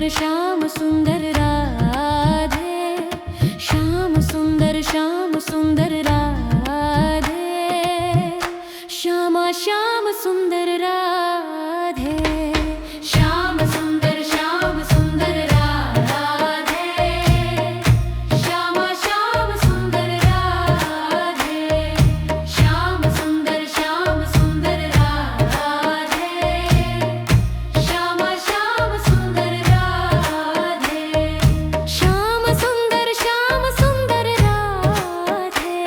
श्याम सुंदर राधे, श्याम सुंदर राधे, श्यामा श्याम सुंदर राधे, श्याम सुंदर राधे, श्यामा श्याम सुंदर राधे, श्याम सुंदर राधे, श्यामा श्याम सुंदर राधे, श्याम सुंदर राधे,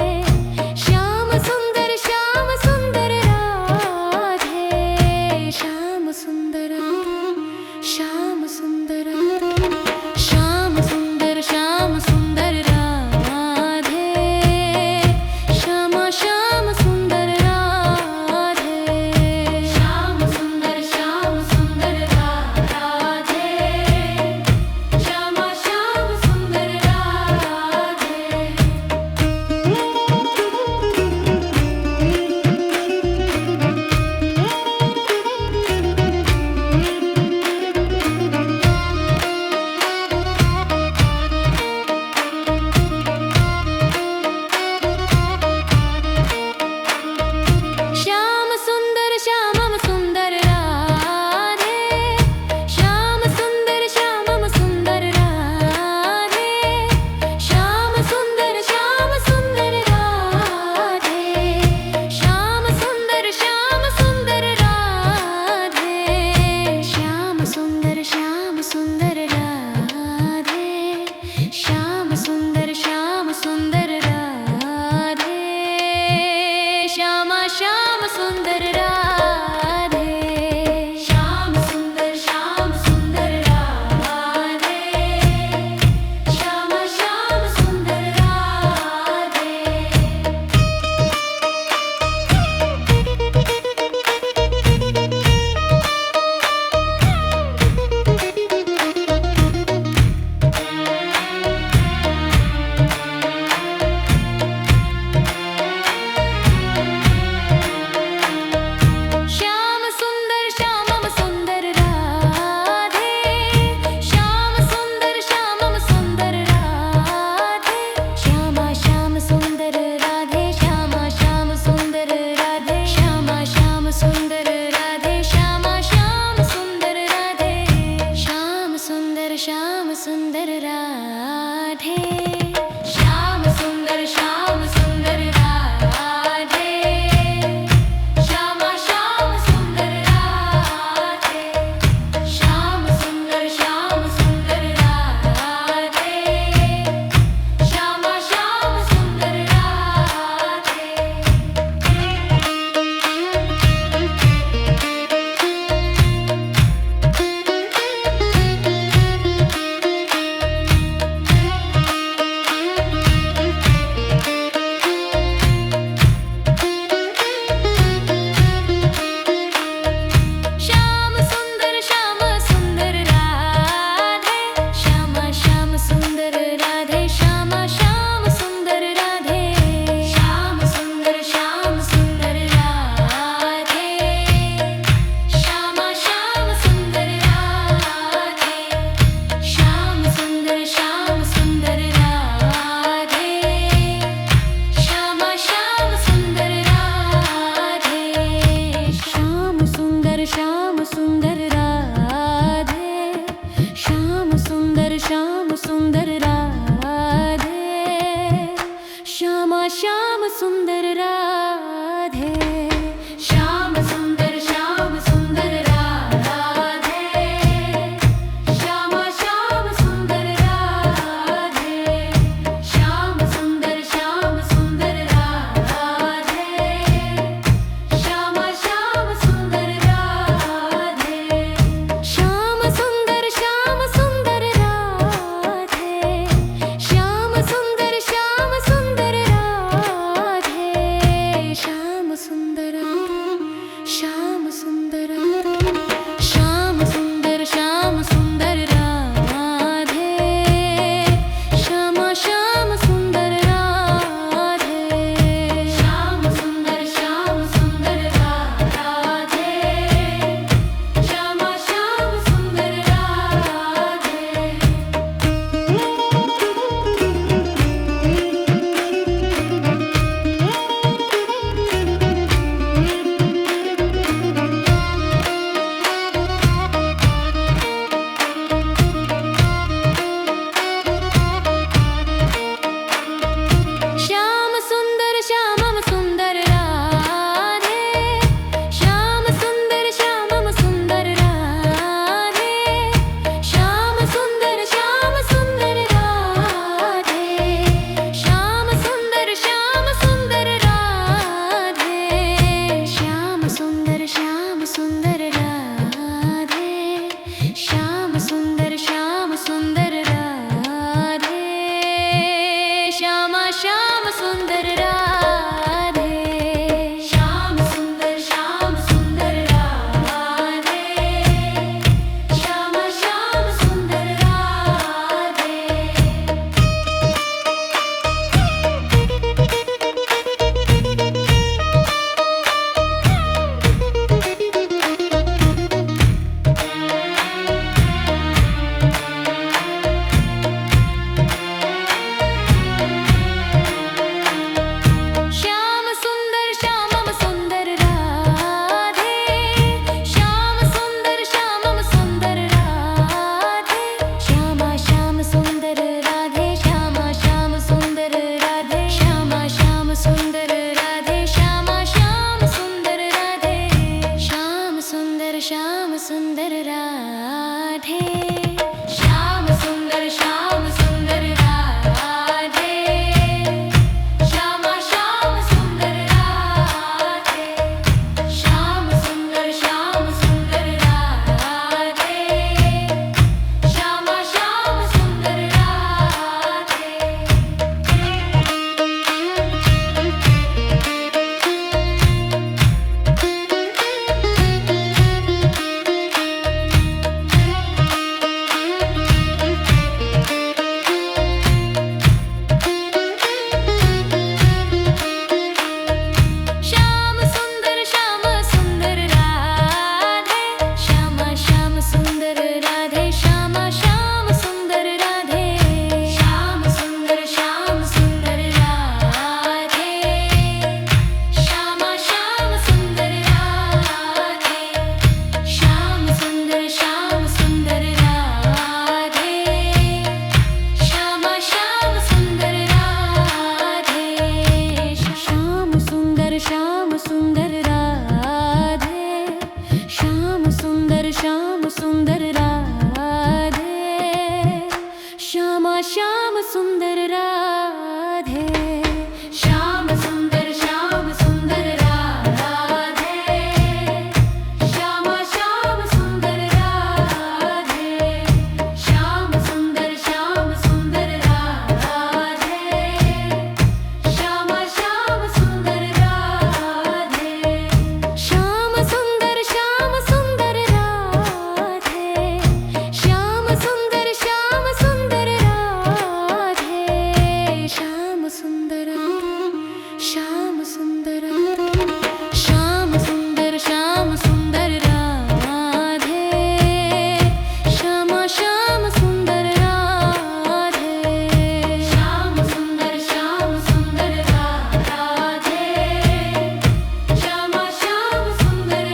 श्याम सुंदर राधे, श्याम सुंदर राधे, श्यामा श्याम सुंदर राधे, श्याम सुंदर राधे, श्यामा श्याम सुंदर राधे। श्याम सुंदर श्यामम सुंदर राधे, श्याम सुंदर श्यामम सुंदर राधे, श्याम सुंदर राधे, श्याम सुंदर राधे, श्याम सुंदर राधे, श्याम सुंदर राधे, श्यामा श्याम सुंदर राधे, श्याम सुंदर राधे, श्यामा श्याम सुंदर राधे। श्याम सुंदर श्यामम सुंदर राधे, श्याम सुंदर श्यामम सुंदर राधे, श्यामा श्याम सुंदर राधे, श्यामा श्याम सुंदर राधे, श्यामा श्याम सुंदर राधे, श्यामा श्याम सुंदर राधे, श्याम सुंदर राधे, श्याम सुंदर राधे, श्यामा श्याम सुंदर राधे, श्याम सुंदर राधे, श्यामा श्याम सुंदर राधे। श्याम सुंदर राधे, श्यामा श्याम सुंदर राधे, श्यामा श्याम सुंदर राधे, श्याम सुंदर राधे, श्यामा श्याम सुंदर राधे, श्याम सुंदर राधे, श्यामा श्याम सुंदर राधे, श्याम सुंदर राधे, श्याम सुंदर राधे, श्यामा श्याम सुंदर राधे, श्याम सुंदर राधे, श्यामा श्याम सुंदर राधे, श्याम सुंदर राधे, श्यामा श्याम सुंदर राधे, श्याम सुंदर राधे, श्याम सुंदर राधे, श्याम सुंदर सुंदर राधे श्याम सुंदर राधे श्यामा श्याम सुंदर राधे श्याम सुंदर राधे श्यामा श्याम सुंदर राधे श्याम सुंदर राधे श्यामा श्याम सुंदर राधे श्याम सुंदर राधे श्याम सुंदर राधे श्याम सुंदर श्याम सुंदर श्याम सुंदर राधे श्यामा श्याम सुंदर राधे श्याम सुंदर राधे श्यामा श्याम सुंदर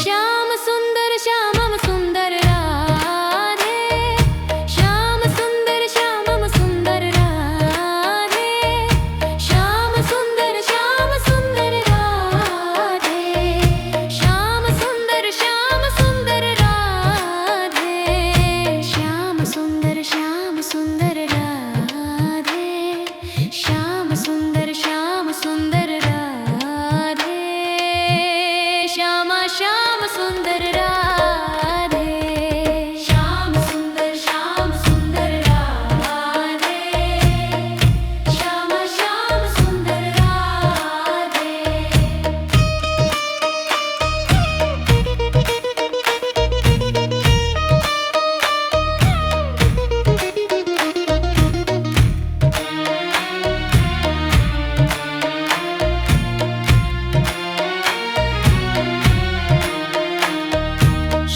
श्याम सुंदर श्यामम सुंदर राधे श्याम सुंदर श्यामम सुंदर राधे श्याम सुंदर राधे श्याम सुंदर राधे श्याम सुंदर राधे श्याम सुंदर राधे श्यामा श्याम सुंदर राधे श्याम सुंदर राधे श्यामा श्याम सुंदर राधे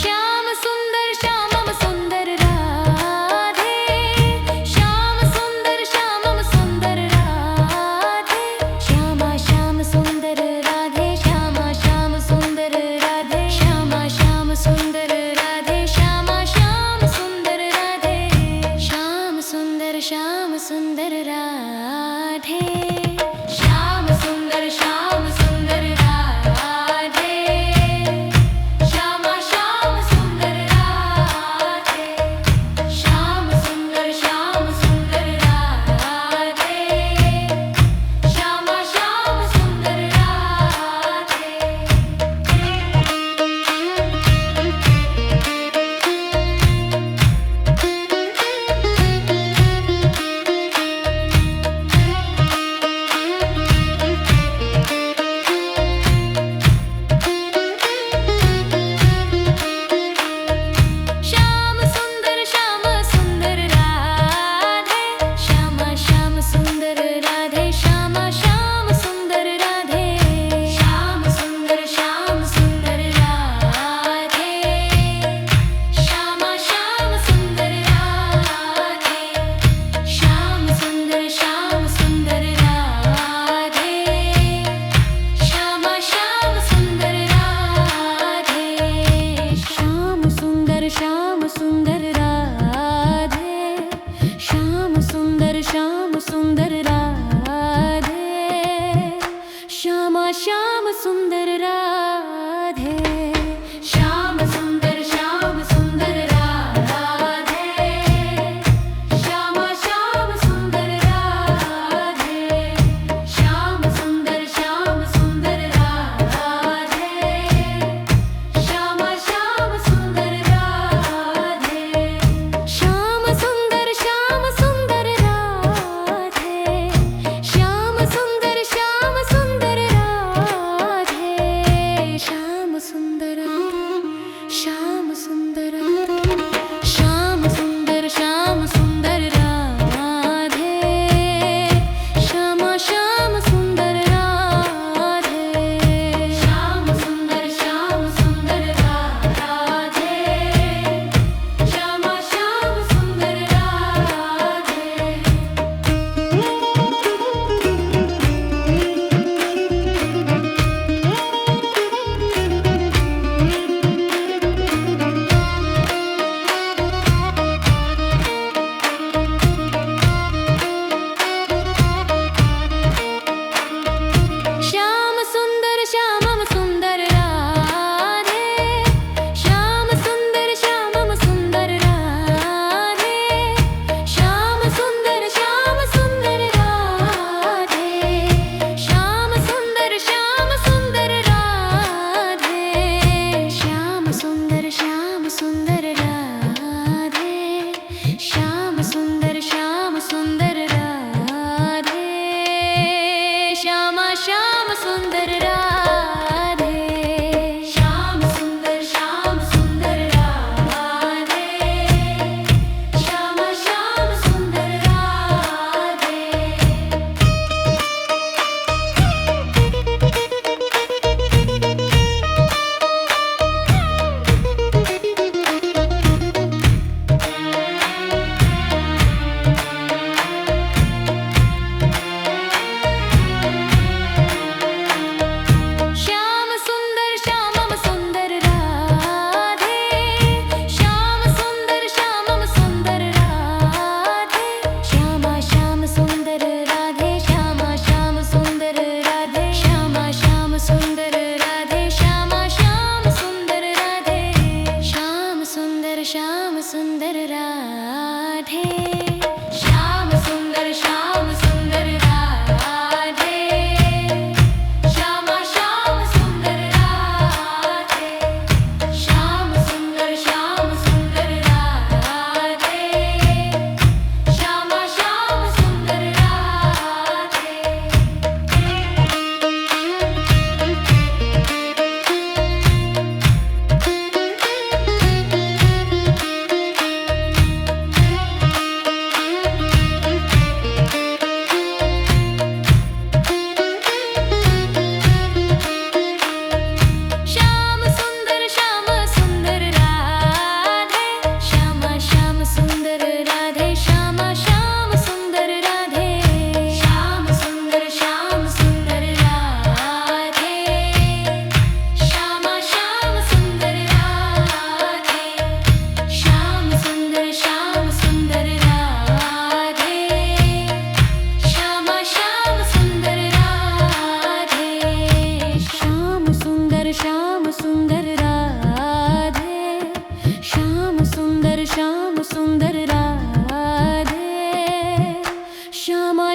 श्याम सुंदर श्यामम सुंदर राधे श्याम सुंदर श्यामम सुंदर राधे श्यामा श्याम सुंदर राधे श्यामा श्याम सुंदर राधे श्यामा श्याम सुंदर राधे श्यामा श्याम सुंदर राधे श्याम सुंदर राधे श्याम सुंदर राधे श्याम सुंदर राधे श्यामा श्याम सुंदर राधे श्याम सुंदर राधे श्यामा श्याम सुंदर राधे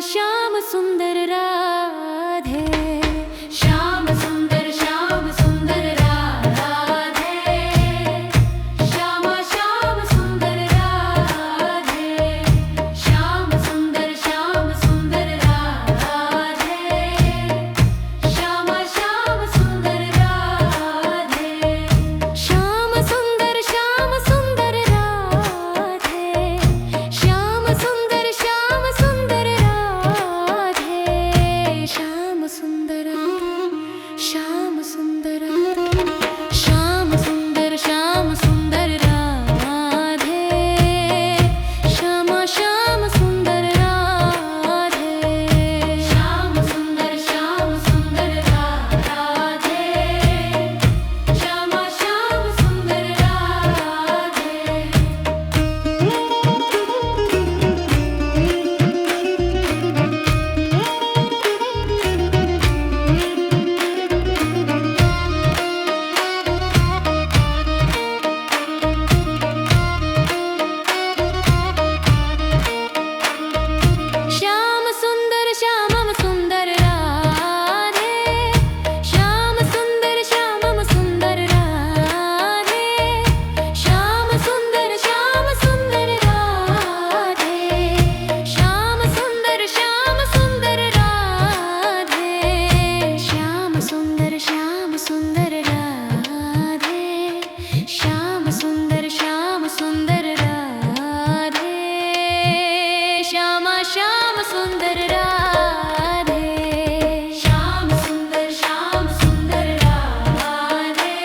श्याम सुंदर राधे श्याम सुंदर राधे श्याम सुंदर राधे श्याम सुंदर राधे श्याम सुंदर राधे श्याम सुंदर राधे श्याम सुंदर राधे श्याम सुंदर श्याम सुंदर श्याम सुंदर राधे श्याम सुंदर राधे श्याम सुंदर राधे श्याम सुंदर राधे श्याम सुंदर राधे श्याम सुंदर राधे श्याम सुंदर राधे श्याम सुंदर राधे श्याम सुंदर राधे श्याम सुंदर राधे श्याम सुंदर राधे श्याम सुंदर राधे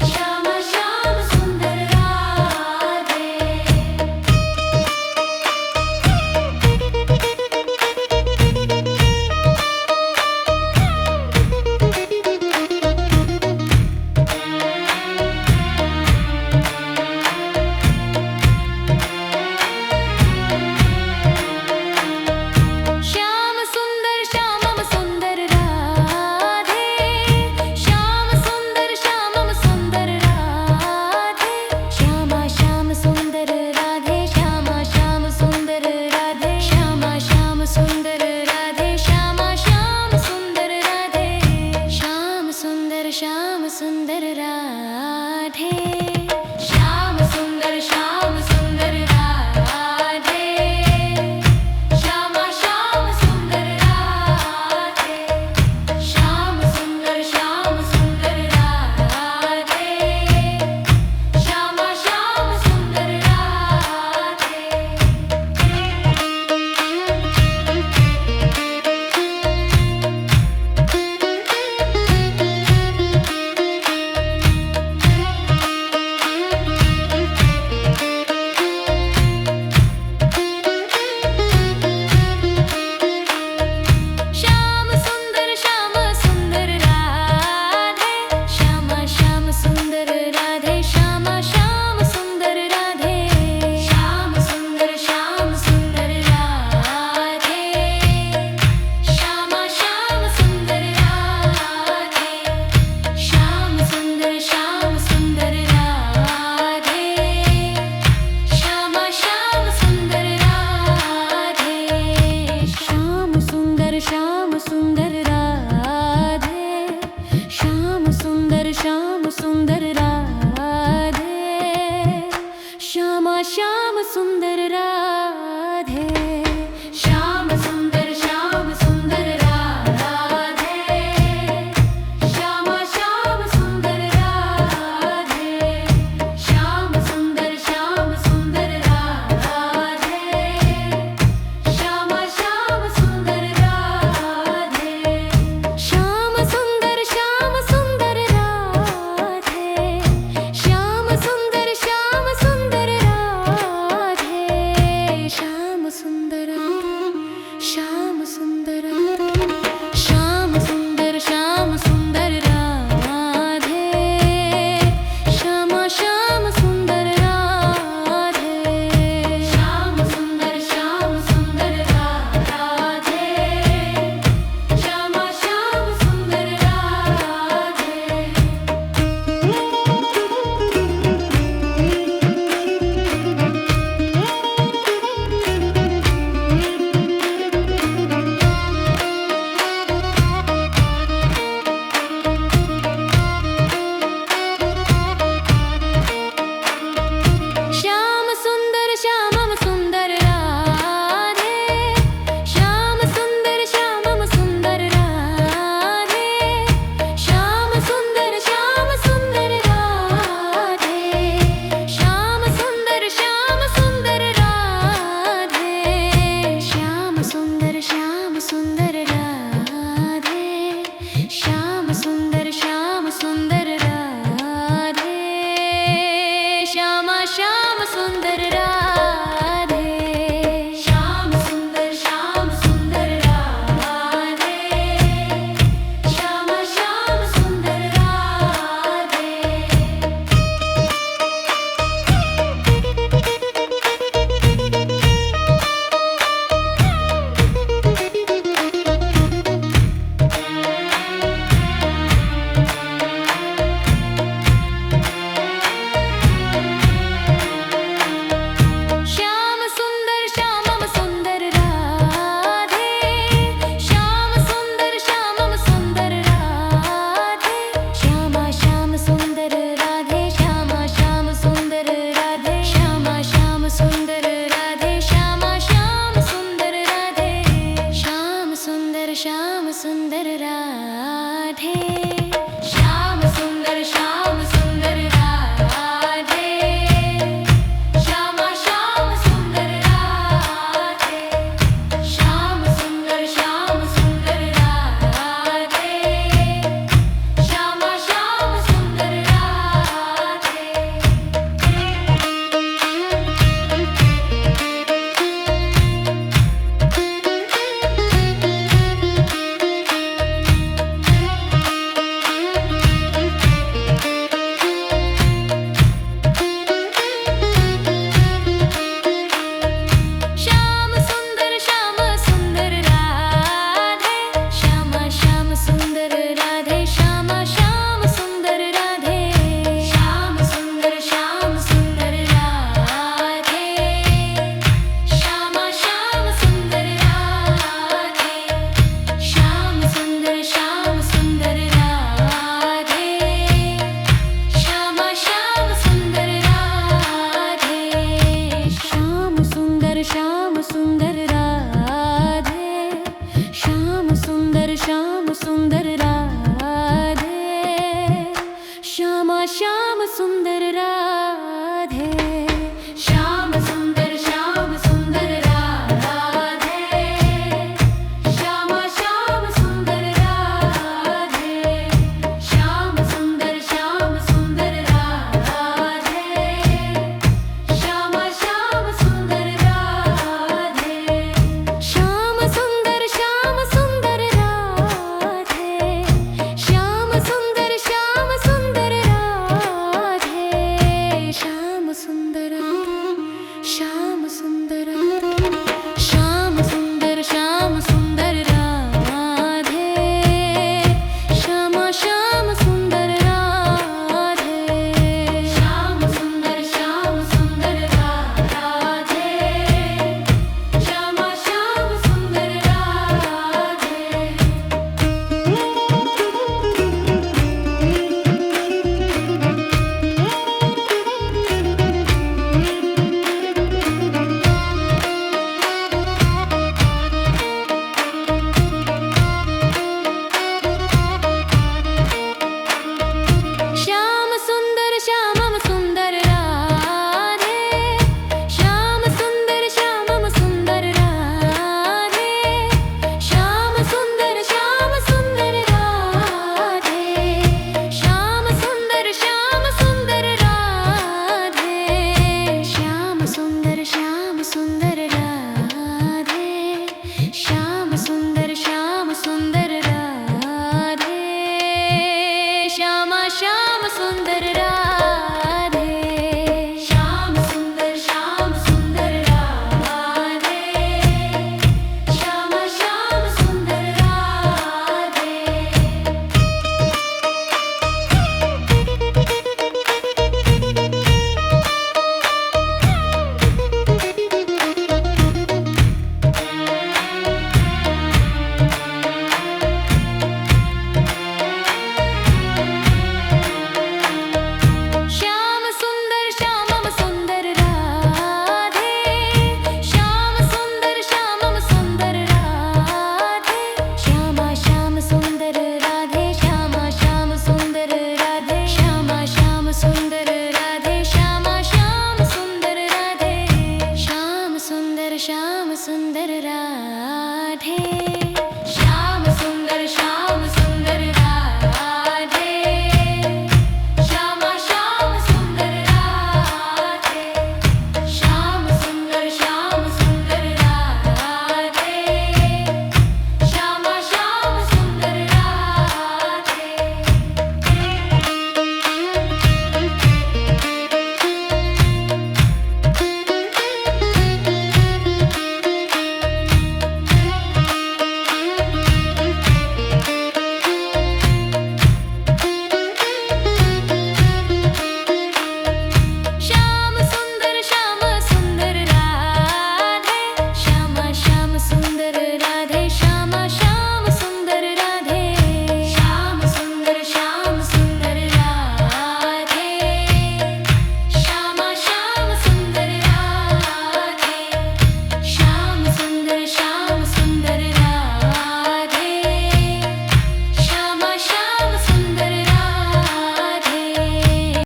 श्याम सुंदर राधे सुंदर राधे.